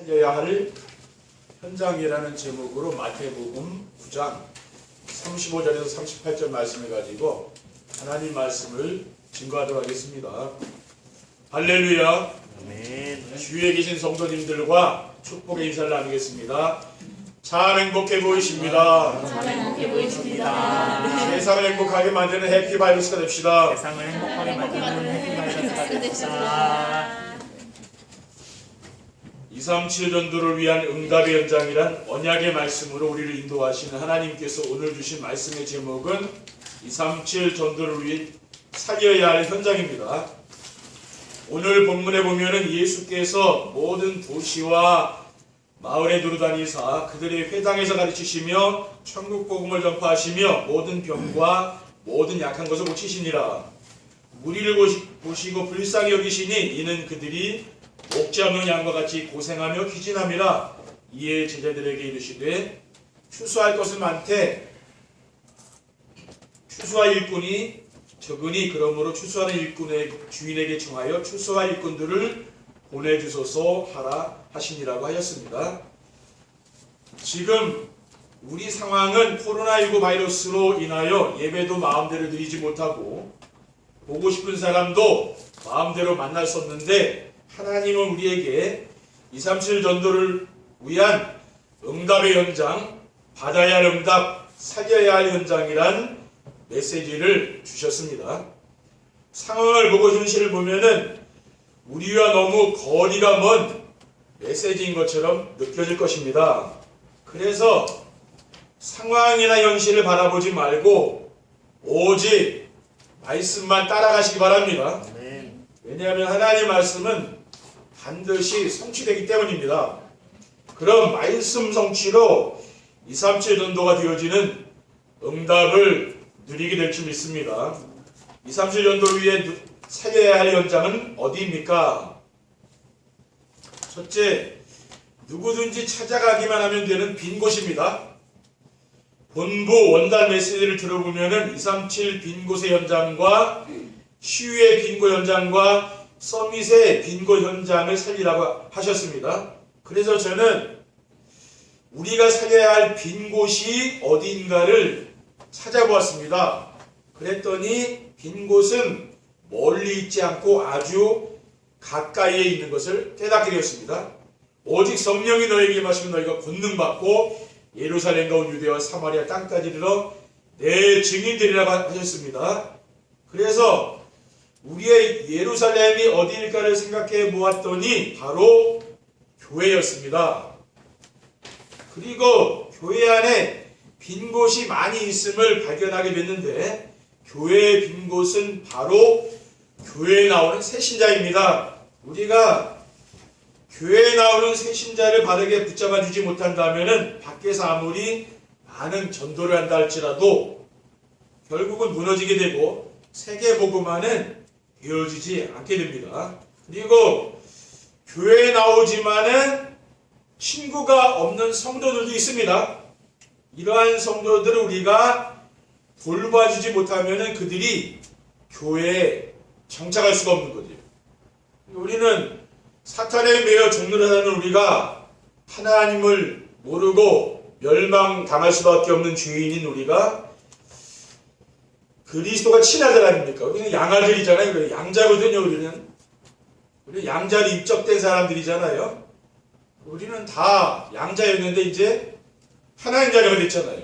살려야 할 현장이라는 제목으로 마태복음 9장 35절에서 38절 말씀을 가지고 하나님 말씀을 증거하도록 하겠습니다. 할렐루야. 아멘. 주위에 계신 성도님들과 축복의 인사를 나누겠습니다. 참 행복해 보이십니다. 참 행복해 보이십니다. 세상을 행복하게 만드는 해피바이러스가 됩시다. 세상을 행복하게 만드는 해피바이러스가 됩시다. 237 전도를 위한 응답의 현장이란 언약의 말씀으로 우리를 인도하시는 하나님께서 오늘 주신 말씀의 제목은 237 전도를 위해 살려야 할 현장입니다. 오늘 본문에 보면은 예수께서 모든 도시와 마을에 두루다니사 그들의 회당에서 가르치시며 천국 복음을 전파하시며 모든 병과 모든 약한 것을 고치시니라. 무리를 보시고 불쌍히 여기시니 이는 그들이 목자 없는 양과 같이 고생하며 기진함이라. 이에 제자들에게 이르시되 추수할 것은 많되 추수할 일꾼이 적으니 그러므로 추수하는 일꾼의 주인에게 청하여 추수할 일꾼들을 보내주소서 하라 하시니라고 하였습니다. 지금 우리 상황은 코로나19 바이러스로 인하여 예배도 마음대로 드리지 못하고 보고 싶은 사람도 마음대로 만날 수 없는데 하나님은 우리에게 237 전도를 위한 응답의 현장, 받아야 할 응답, 살려야 할 현장이란 메시지를 주셨습니다. 상황을 보고 현실을 보면은 우리와 너무 거리가 먼 메시지인 것처럼 느껴질 것입니다. 그래서 상황이나 현실을 바라보지 말고 오직 말씀만 따라가시기 바랍니다. 아멘. 왜냐하면 하나님의 말씀은 반드시 성취되기 때문입니다. 그럼 말씀 성취로 237 전도가 되어지는 응답을 누리게 될 줄 믿습니다. 237 전도를 위해 살려야 할 현장은 어디입니까? 첫째, 누구든지 찾아가기만 하면 되는 빈 곳입니다. 본부 원단 메시지를 들어보면은 237 빈 곳의 현장과 시위의 빈 곳 현장과 서밋의 빈 곳 현장을 살리라고 하셨습니다. 그래서 저는 우리가 살려야 할 빈 곳이 어디인가를 찾아보았습니다. 그랬더니 빈 곳은 멀리 있지 않고 아주 가까이에 있는 것을 깨닫게 되었습니다. 오직 성령이 너에게 임하시면 너희가 권능받고 예루살렘과 온 유대와 사마리아 땅까지 이르러 내 증인들이라고 하셨습니다. 그래서 우리의 예루살렘이 어디일까를 생각해 보았더니 바로 교회였습니다. 그리고 교회 안에 빈 곳이 많이 있음을 발견하게 됐는데 교회의 빈 곳은 바로 교회에 나오는 새신자입니다. 우리가 교회에 나오는 새신자를 바르게 붙잡아 주지 못한다면 밖에서 아무리 많은 전도를 한다 할지라도 결국은 무너지게 되고 세계복음화는 이루어지지 않게 됩니다. 그리고 교회에 나오지만은 친구가 없는 성도들도 있습니다. 이러한 성도들을 우리가 돌봐주지 못하면 그들이 교회에 정착할 수가 없는 거죠. 우리는 사탄에 매여 종로를 하는 우리가 하나님을 모르고 멸망당할 수밖에 없는 죄인인 우리가 그리스도가 친한 사람입니까? 우리는 양아들이잖아요. 양자거든요. 우리는 양자로 입적된 사람들이잖아요. 우리는 다 양자였는데 이제 하나님 자녀가 됐잖아요.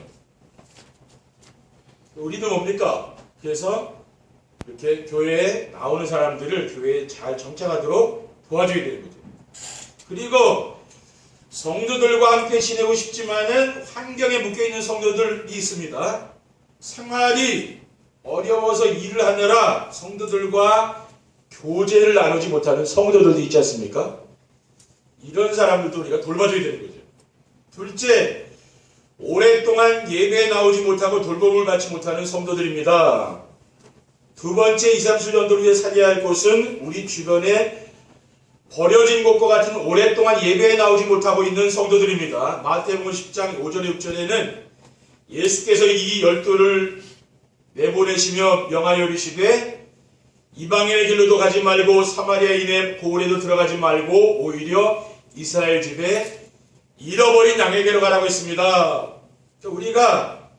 우리는 뭡니까? 그래서 이렇게 교회에 나오는 사람들을 교회에 잘 정착하도록 도와줘야 되는 거죠. 그리고 성도들과 함께 지내고 싶지만은 환경에 묶여있는 성도들이 있습니다. 생활이 어려워서 일을 하느라 성도들과 교제를 나누지 못하는 성도들도 있지 않습니까? 이런 사람들도 우리가 돌봐줘야 되는 거죠. 둘째, 오랫동안 예배에 나오지 못하고 돌봄을 받지 못하는 성도들입니다. 두 번째 237 전도를 위해 살려야 할 곳은 우리 주변에 버려진 곳과 같은 오랫동안 예배에 나오지 못하고 있는 성도들입니다. 마태복음 10장 5절에 6절에는 예수께서 이 12를 내보내시며 명하여 이르시되 이방인의 길로도 가지 말고 사마리아인의 고을에도 들어가지 말고 오히려 이스라엘 집에 잃어버린 양에게로 가라고 했습니다. 우리가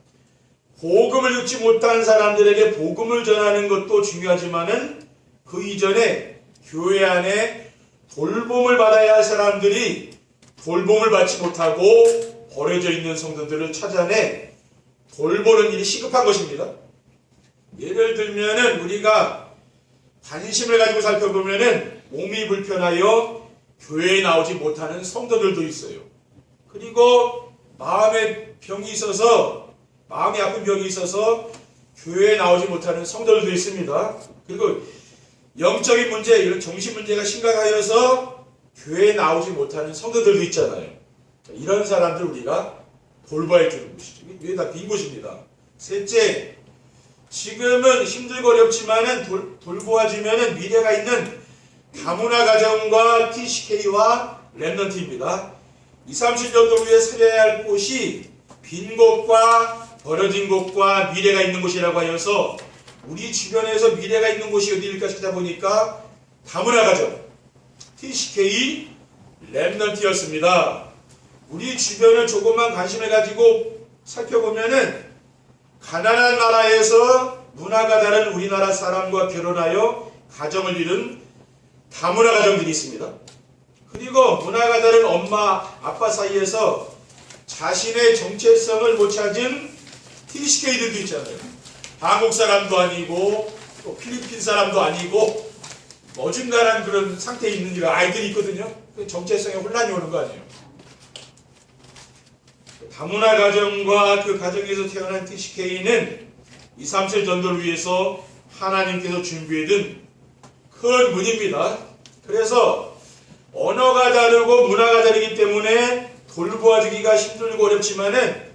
복음을 듣지 못한 사람들에게 복음을 전하는 것도 중요하지만은 그 이전에 교회 안에 돌봄을 받아야 할 사람들이 돌봄을 받지 못하고 버려져 있는 성도들을 찾아내 돌보는 일이 시급한 것입니다. 예를 들면은 우리가 관심을 가지고 살펴보면은 몸이 불편하여 교회에 나오지 못하는 성도들도 있어요. 그리고 마음의 병이 있어서, 마음이 아픈 병이 있어서 교회에 나오지 못하는 성도들도 있습니다. 그리고 영적인 문제, 이런 정신 문제가 심각하여서 교회에 나오지 못하는 성도들도 있잖아요. 이런 사람들 우리가 돌봐야 되는 것이죠. 이게 다 빈 곳입니다. 셋째, 지금은 힘들고 어렵지만은 돌보아주면은 미래가 있는 다문화 가정과 TCK와 랩넌트입니다. 20, 30년도 후에 살려야 할 곳이 빈 곳과 버려진 곳과 미래가 있는 곳이라고 하여서 우리 주변에서 미래가 있는 곳이 어디일까 찾아보니까 다문화 가정, TCK, 랩넌트였습니다. 우리 주변을 조금만 관심을 가지고 살펴보면은 가난한 나라에서 문화가 다른 우리나라 사람과 결혼하여 가정을 이룬 다문화 가정들이 있습니다. 그리고 문화가 다른 엄마, 아빠 사이에서 자신의 정체성을 못 찾은 TCK들도 있잖아요. 한국 사람도 아니고 또 필리핀 사람도 아니고 어중간한 그런 상태에 있는 이런 아이들이 있거든요. 정체성에 혼란이 오는 거 아니에요. 다문화 가정과 그 가정에서 태어난 TCK는 237 전도를 위해서 하나님께서 준비해둔 큰 문입니다. 그래서 언어가 다르고 문화가 다르기 때문에 돌보아주기가 힘들고 어렵지만은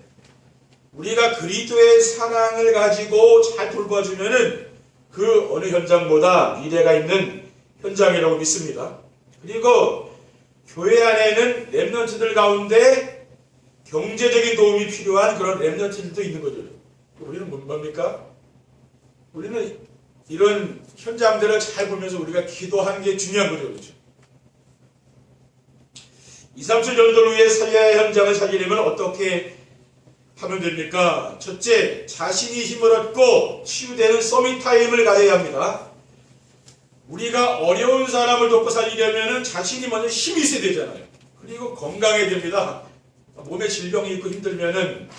우리가 그리스도의 사랑을 가지고 잘 돌봐주면은 그 어느 현장보다 미래가 있는 현장이라고 믿습니다. 그리고 교회 안에는 랩넌트들 가운데 경제적인 도움이 필요한 그런 랩넌트들도 있는 거죠. 우리는 뭡니까? 우리는 이런 현장들을 잘 보면서 우리가 기도하는 게 중요한 거죠. 그렇죠? 237 전도를 위해 살려야 할 현장을 살리려면 어떻게 하면 됩니까? 첫째, 자신이 힘을 얻고 치유되는 서밋 타임을 가져야 합니다. 우리가 어려운 사람을 돕고 살리려면 자신이 먼저 힘이 있어야 되잖아요. 그리고 건강해야 됩니다. 몸에 질병이 있고 힘들면은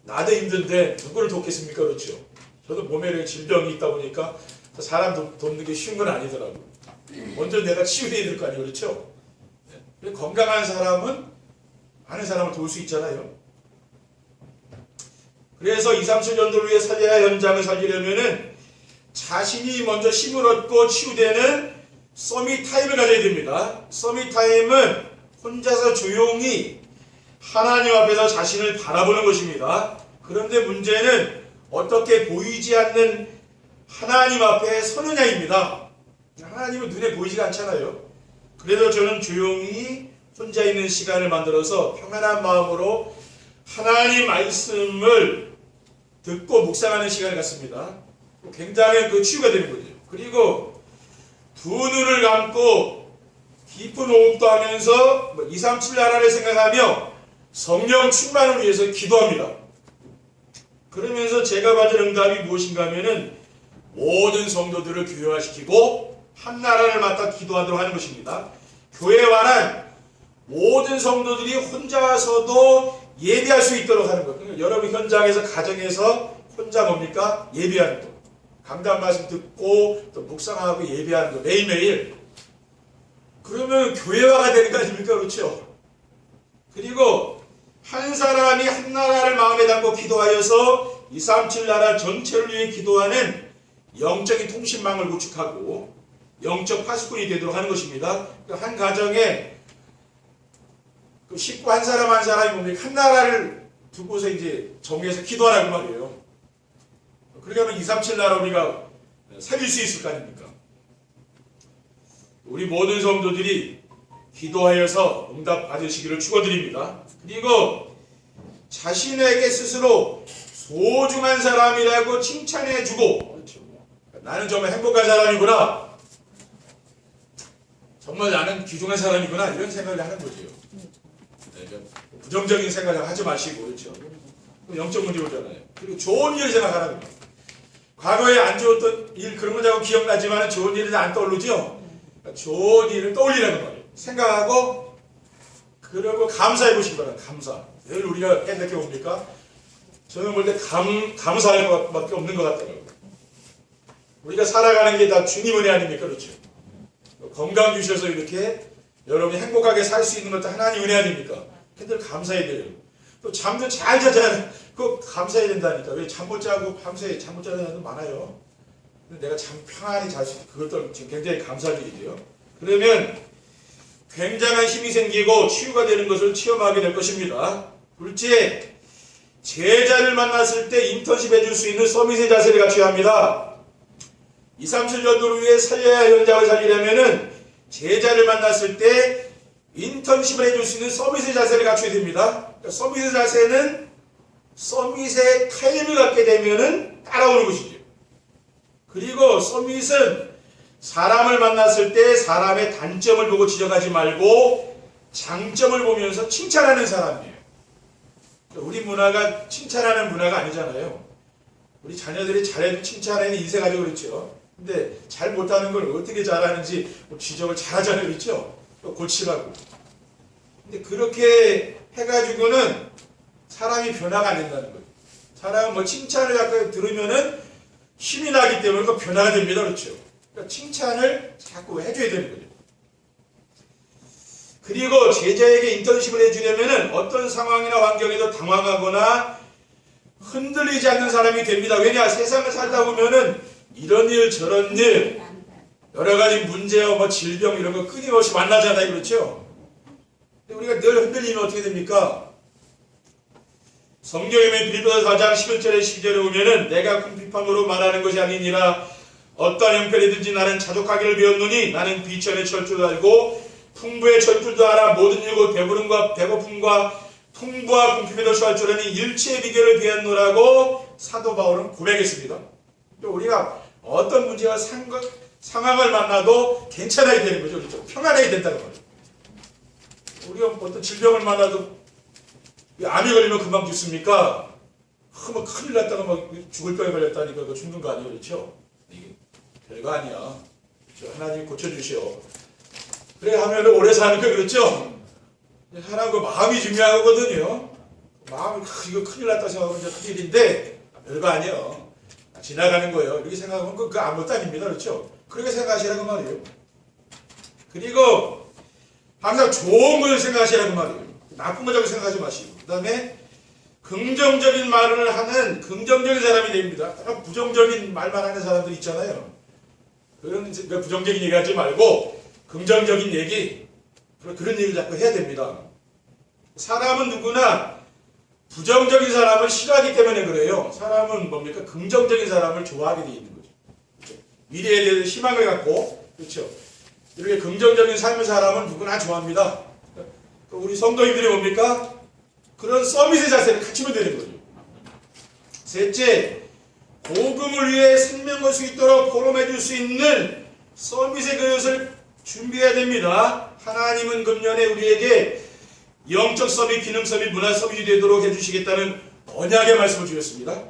나도 힘든데 누구를 돕겠습니까? 그렇죠? 저도 몸에 질병이 있다 보니까 사람 돕는 게 쉬운 건 아니더라고요. 먼저 내가 치유해야 될 거 아니에요. 그렇죠? 건강한 사람은 아는 사람을 도울 수 있잖아요. 그래서 237 전도를 위해 살려야 할 현장을 살리려면은 자신이 먼저 힘을 얻고 치유되는 서밋 타임을 가져야 됩니다. 서밋 타임은 혼자서 조용히 하나님 앞에서 자신을 바라보는 것입니다. 그런데 문제는 어떻게 보이지 않는 하나님 앞에 서느냐입니다. 하나님은 눈에 보이지가 않잖아요. 그래서 저는 조용히 혼자 있는 시간을 만들어서 평안한 마음으로 하나님 말씀을 듣고 묵상하는 시간을 갖습니다. 굉장히 그 치유가 되는 거죠. 그리고 두 눈을 감고 깊은 호흡도 하면서 237 나라를 생각하며 성령 충만을 위해서 기도합니다. 그러면서 제가 받은 응답이 무엇인가 하면은 모든 성도들을 교회화시키고 한 나라를 맡아 기도하도록 하는 것입니다. 교회화란 모든 성도들이 혼자서도 예배할 수 있도록 하는 것. 그러니까 여러분 현장에서 가정에서 혼자 뭡니까? 예배하는 것. 강단 말씀 듣고 또 묵상하고 예배하는 것 매일매일. 그러면 교회화가 되는 거 아닙니까? 그렇죠? 그리고 한 사람이 한 나라를 마음에 담고 기도하여서 237 나라 전체를 위해 기도하는 영적인 통신망을 구축하고 영적 파수꾼이 되도록 하는 것입니다. 한 가정에 그 식구 한 사람 한 사람이 뭡니까? 한 나라를 두고서 이제 정해서 기도하라고 말이에요. 그렇게 하면 237 나라 우리가 살릴 수 있을 거 아닙니까? 우리 모든 성도들이 기도하여서 응답 받으시기를 축원드립니다. 그리고 자신에게 스스로 소중한 사람이라고 칭찬해주고, 그렇죠. 나는 정말 행복한 사람이구나. 정말 나는 귀중한 사람이구나 이런 생각을 하는 거죠. 네, 그러니까 부정적인 생각을 하지 마시고 그렇죠. 영적 문제 오잖아요. 그리고 좋은 일 생각하라는 거예요. 과거에 안 좋았던 일 그런 거 자꾸 기억나지만 좋은 일은 안 떠오르죠. 그러니까 좋은 일을 떠올리라는 거예요. 생각하고 그러고 감사해 보시기 바랍니다. 감사. 늘 우리가 깨닫게 옵니까? 저는 볼 때 감사할 것밖에 없는 것 같더라고요. 우리가 살아가는 게 다 주님 은혜 아닙니까? 그렇죠. 건강 주셔서 이렇게 여러분이 행복하게 살 수 있는 것도 하나님 은혜 아닙니까? 늘 감사해야 돼요. 또 잠도 잘 자잖아요. 그거 감사해야 된다니까. 왜 잠 못 자고 밤새 잠 못 자는 사람도 많아요. 근데 내가 잠 편안히 잘 수 있고 그것도 지금 굉장히 감사할 일이죠. 그러면 굉장한 힘이 생기고 치유가 되는 것을 체험하게 될 것입니다. 둘째, 제자를 만났을 때 인턴십 해줄 수 있는 서밋의 자세를 갖춰야 합니다. 2, 3, 7년도를 위해 살려야 할 현장을 살리려면은 제자를 만났을 때 인턴십을 해줄 수 있는 서밋의 자세를 갖춰야 됩니다. 그러니까 서밋의 자세는 서밋의 타임을 갖게 되면은 따라오는 것이죠. 그리고 서밋은 사람을 만났을 때 사람의 단점을 보고 지적하지 말고 장점을 보면서 칭찬하는 사람이에요. 우리 문화가 칭찬하는 문화가 아니잖아요. 우리 자녀들이 잘해도 칭찬하는 인생하려고 그렇죠. 근데 잘 못하는 걸 어떻게 잘하는지 지적을 잘하잖아요. 그렇죠. 고치라고. 근데 그렇게 해가지고는 사람이 변화가 안 된다는 거예요. 사람은 뭐 칭찬을 자꾸 들으면은 힘이 나기 때문에 그 변화가 됩니다. 그렇죠. 그러니까 칭찬을 자꾸 해줘야 되는 거죠. 그리고 제자에게 인턴십을 해주려면은 어떤 상황이나 환경에도 당황하거나 흔들리지 않는 사람이 됩니다. 왜냐? 세상을 살다 보면은 이런 일 저런 일 여러 가지 문제와 뭐 질병 이런 거 끊임없이 만나잖아요. 그렇죠? 근데 우리가 늘 흔들리면 어떻게 됩니까? 성경에 보면 빌립보서 4장 11절에 12절에 보면은 내가 궁핍함으로 말하는 것이 아니니라 어떠한 형편이든지 나는 자족하기를 배웠노니 나는 비천의 철줄도 알고 풍부의 철줄도 알아 모든 일고 배부름과 배고픔과 풍부와 궁핍에도 처할 줄 아니 일체의 비결을 배웠노라고 사도 바울은 고백했습니다. 우리가 어떤 문제와 상황을 만나도 괜찮아야 되는 거죠. 그렇죠? 평안해야 된다는 거죠. 우리가 어떤 질병을 만나도 암이 걸리면 금방 죽습니까? 뭐 큰일 났다가 막 죽을 병에 걸렸다니까 그거 죽는 거 아니에요. 그렇죠? 이게 별거 아니야. 하나님이 고쳐주시오. 그래 하면 오래 사는 거 그렇죠? 하나님 그 마음이 중요하거든요. 마음이 이거 큰일 났다 생각하면 이제 큰일인데 별거 아니에요. 지나가는 거예요. 이렇게 생각하면 그거 아무것도 아닙니다. 그렇죠? 그렇게 생각하시라고 말이에요. 그리고 항상 좋은 걸 생각하시라고 말이에요. 나쁜 거 자꾸 생각하지 마시고. 그 다음에 긍정적인 말을 하는 긍정적인 사람이 됩니다. 부정적인 말만 하는 사람들 있잖아요. 그런 부정적인 얘기 하지 말고 긍정적인 얘기, 그런 얘기를 자꾸 해야 됩니다. 사람은 누구나 부정적인 사람을 싫어하기 때문에 그래요. 사람은 뭡니까? 긍정적인 사람을 좋아하게 돼 있는 거죠. 미래에 대해서 희망을 갖고, 그렇죠. 이렇게 긍정적인 삶을 사람은 누구나 좋아합니다. 우리 성도님들이 뭡니까? 그런 서밋의 자세를 갖추면 되는 거죠. 셋째, 복음을 위해 생명 걸 수 있도록 포럼해 줄 수 있는 서밋의 그릇을 준비해야 됩니다. 하나님은 금년에 우리에게 영적 서밋, 기능 서밋, 문화 서밋이 되도록 해주시겠다는 언약의 말씀을 주셨습니다.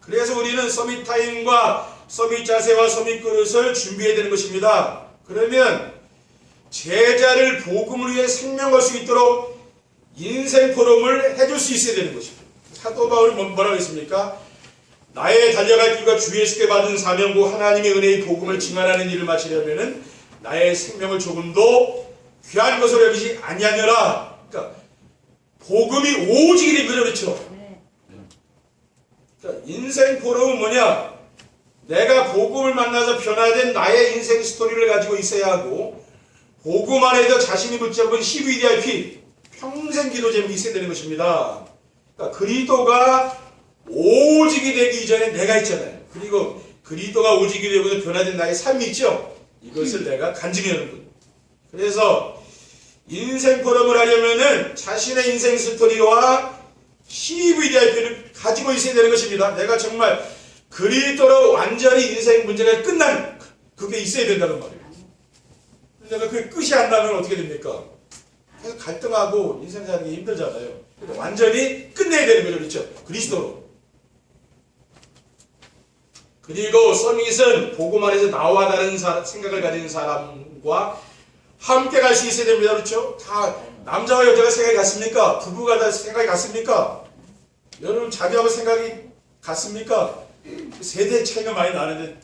그래서 우리는 서밋 타임과 서밋 자세와 서밋 그릇을 준비해야 되는 것입니다. 그러면 제자를 복음을 위해 생명 걸 수 있도록 인생 포럼을 해줄 수 있어야 되는 것입니다. 사도 바울이 뭐라고 했습니까? 나의 달려갈 길과 주 예수께 받은 사명고 하나님의 은혜의 복음을 증언하는 일을 마치려면은 나의 생명을 조금도 귀한 것으로 여기지 아니하느라. 그러니까 복음이 오직이 된 거죠. 그렇죠? 그러니까 인생 포럼은 뭐냐? 내가 복음을 만나서 변화된 나의 인생 스토리를 가지고 있어야 하고 복음 안에서 자신이 붙잡은 CVDIP 평생 기도 제목이 있어야 되는 것입니다. 그러니까 그리스도가 오직이 되기 이전에 내가 있잖아요. 그리고 그리스도가 오직이 되고서 변화된 나의 삶이 있죠. 이것을 내가 간증하는 거예요. 그래서 인생 포럼을 하려면은 자신의 인생 스토리와 CVDIP를 가지고 있어야 되는 것입니다. 내가 정말 그리스도로 완전히 인생 문제가 끝난 그게 있어야 된다는 말이에요. 그런데 그게 끝이 안 나면 어떻게 됩니까? 계속 갈등하고 인생 사는 게 힘들잖아요. 그러니까 완전히 끝내야 되는 거죠. 그렇죠? 그리스도로. 그리고 서밋은 복음 안에서 나와 다른 생각을 가진 사람과 함께 갈 수 있어야 됩니다. 그렇죠? 다 남자와 여자가 생각이 같습니까? 부부가 다 생각이 같습니까? 여러분 자기하고 생각이 같습니까? 세대 차이가 많이 나는데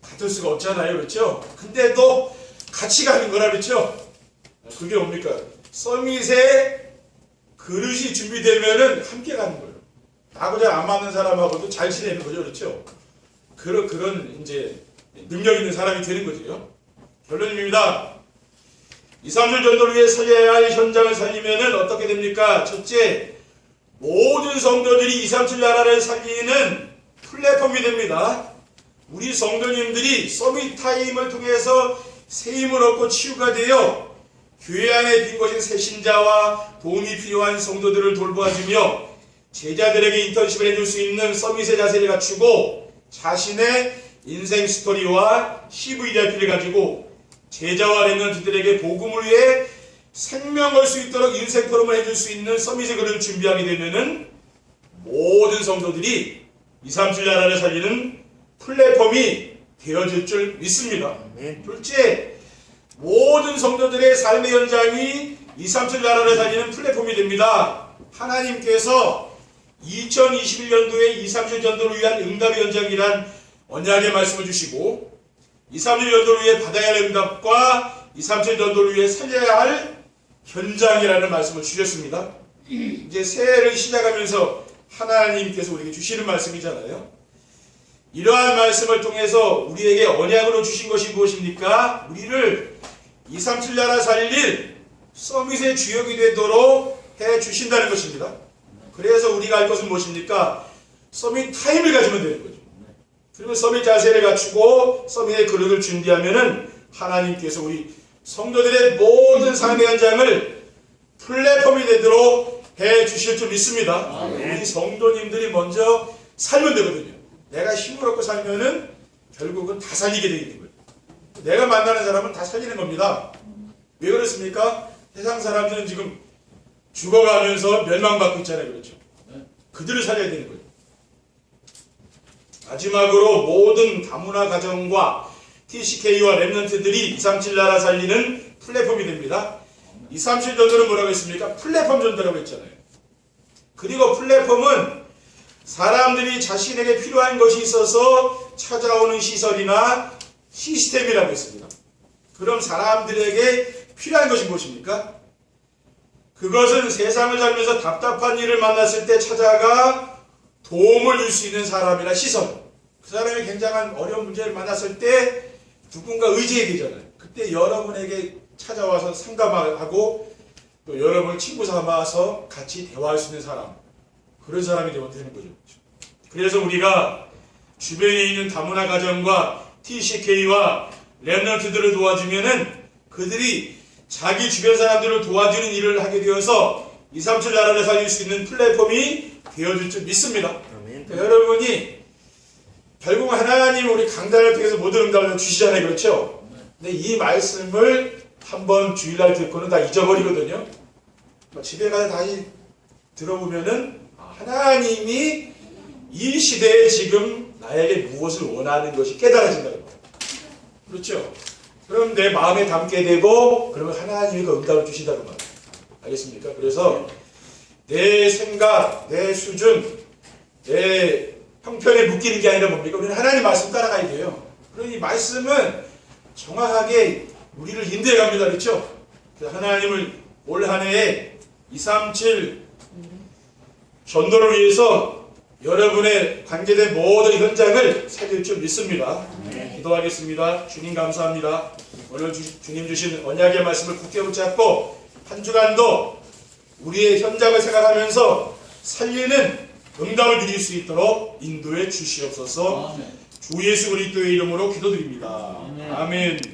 같을 수가 없잖아요. 그렇죠? 근데도 같이 가는 거라 그렇죠? 그게 뭡니까? 서밋의 그릇이 준비되면은 함께 가는 거예요. 나하고 잘 안 맞는 사람하고도 잘 지내는 거죠. 그렇죠? 그런 이제 능력 있는 사람이 되는 거죠. 결론입니다. 2, 3주 전도를 위해 살려야 할 현장을 살리면은 어떻게 됩니까? 첫째, 모든 성도들이 2, 3주 나라를 살리는 플랫폼이 됩니다. 우리 성도님들이 서밋 타임을 통해서 세임을 얻고 치유가 되어 교회 안에 빈 곳인 새신자와 도움이 필요한 성도들을 돌보아주며 제자들에게 인턴십을 해줄 수 있는 서밋의 자세를 갖추고 자신의 인생 스토리와 CVIP를 가지고 제자와 렘넌트들에게 복음을 위해 생명 걸 수 있도록 인생 토론을 해줄 수 있는 서밋의 글을 준비하게 되면은 모든 성도들이 2, 3주 나라를 살리는 플랫폼이 되어질 줄 믿습니다. 둘째, 모든 성도들의 삶의 현장이 2, 3주 나라를 살리는 플랫폼이 됩니다. 하나님께서 2021년도에 2, 3주 전도를 위한 응답의 현장이란 언약의 말씀을 주시고 2, 3주 전도를 위해 받아야 할 응답과 2, 3주 전도를 위해 살려야 할 현장이라는 말씀을 주셨습니다. 이제 새해를 시작하면서 하나님께서 우리에게 주시는 말씀이잖아요. 이러한 말씀을 통해서 우리에게 언약으로 주신 것이 무엇입니까? 우리를 2, 3주 나라 살릴 서밋의 주역이 되도록 해 주신다는 것입니다. 그래서 우리가 할 것은 무엇입니까? 서밋 타임을 가지면 되는 거죠. 그러면 서밋 자세를 갖추고 서밋의 그릇을 준비하면은 하나님께서 우리 성도들의 모든 삶의 현장을 플랫폼이 되도록 해 주실 줄 믿습니다. 우리 성도님들이 먼저 살면 되거든요. 내가 힘을 얻고 살면은 결국은 다 살리게 되는 거예요. 내가 만나는 사람은 다 살리는 겁니다. 왜 그렇습니까? 세상 사람들은 지금 죽어가면서 멸망받고 있잖아요. 그렇죠? 그들을 살려야 되는 거예요. 마지막으로 모든 다문화 가정과 TCK와 렘넌트들이 2, 3, 7 나라 살리는 플랫폼이 됩니다. 2, 3, 7 전도는 뭐라고 했습니까? 플랫폼 전도라고 했잖아요. 그리고 플랫폼은 사람들이 자신에게 필요한 것이 있어서 찾아오는 시설이나 시스템이라고 했습니다. 그럼 사람들에게 필요한 것이 무엇입니까? 그것은 세상을 살면서 답답한 일을 만났을 때 찾아가 도움을 줄 수 있는 사람이나 시설. 그 사람이 굉장한 어려운 문제를 만났을 때 누군가 의지해야 되잖아요. 그때 여러분에게 찾아와서 상담하고 또 여러분을 친구 삼아서 같이 대화할 수 있는 사람. 그런 사람이 되면 되는 거죠. 그래서 우리가 주변에 있는 다문화 가정과 TCK와 렘넌트들을 도와주면은 그들이 자기 주변 사람들을 도와주는 일을 하게 되어서 2, 3주 나라를 살릴 수 있는 플랫폼이 되어줄 줄 믿습니다. 그러니까 여러분이 결국 하나님 우리 강단을 통해서 모든 응답을 주시잖아요. 그렇죠? 근데 이 말씀을 한번 주일날 듣고는 다 잊어버리거든요. 집에 가서 다시 들어보면은 하나님이 이 시대에 지금 나에게 무엇을 원하는 것이 깨달아진다는 거예요. 그렇죠? 그럼 내 마음에 담게 되고 그러면 하나님이 그 응답을 주신다는 말이에요. 알겠습니까? 그래서 내 생각, 내 수준, 내 형편에 묶이는 게 아니라 뭡니까? 우리는 하나님 말씀 따라가야 돼요. 그러니 말씀은 정확하게 우리를 인도해 갑니다. 그렇죠? 그래서 하나님을 올 한 해에 2, 3, 7 전도를 위해서 여러분의 관계된 모든 현장을 살릴 줄 믿습니다. 기도하겠습니다. 주님 감사합니다. 오늘 주님 주신 언약의 말씀을 굳게 붙잡고 한 주간도 우리의 현장을 생각하면서 살리는 응답을 드릴 수 있도록 인도해 주시옵소서. 주 예수 그리스도의 이름으로 기도드립니다. 아멘.